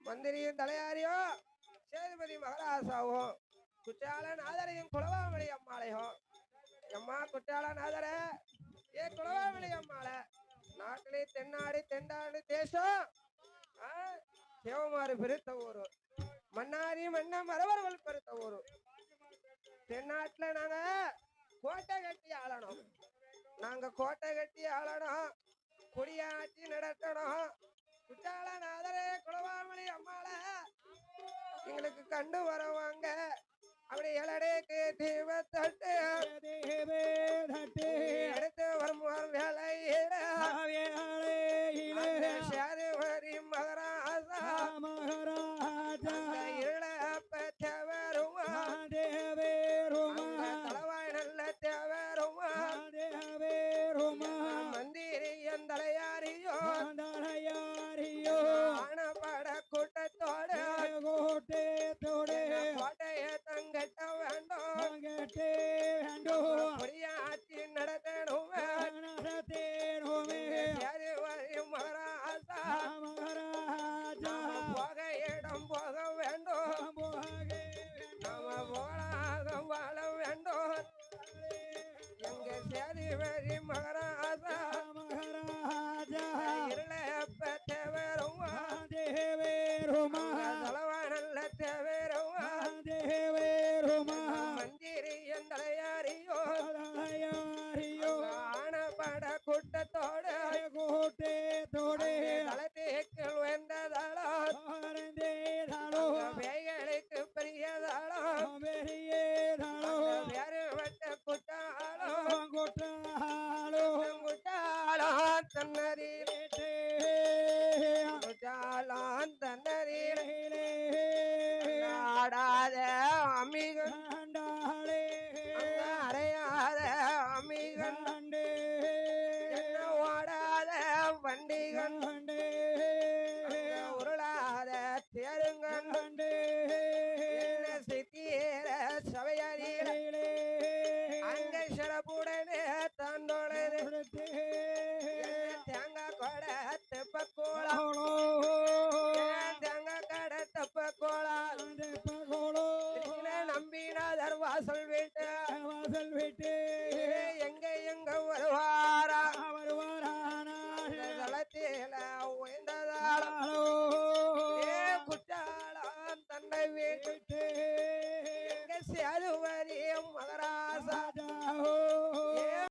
மந்திரியும் தலையாரியும் சேதுபதி மகாராசாவும் குற்றாலநாதரையும் குலவாமணி அம்மாளையும் எம்மா குற்றாலநாதர ஏ குலவாமணி அம்மாளை நாட்டிலே தென்னாடு தென்னாடு தேசம் சிவமாறு பெருத்த ஊரு மன்னாரி மன்ன மரவர்கள் பெருத்த ஊரு தென்னாட்டுல நாங்க கோட்டை கட்டி ஆளணும் கோட்டை கட்டி ஆளணும் கொடியாட்சி நடத்தணும் குற்றாலநாதரே குலவாமணி அம்மாள எங்களுக்கு கண்டு வரவாங்க அப்படி எலடேக்கு தீப தட்டு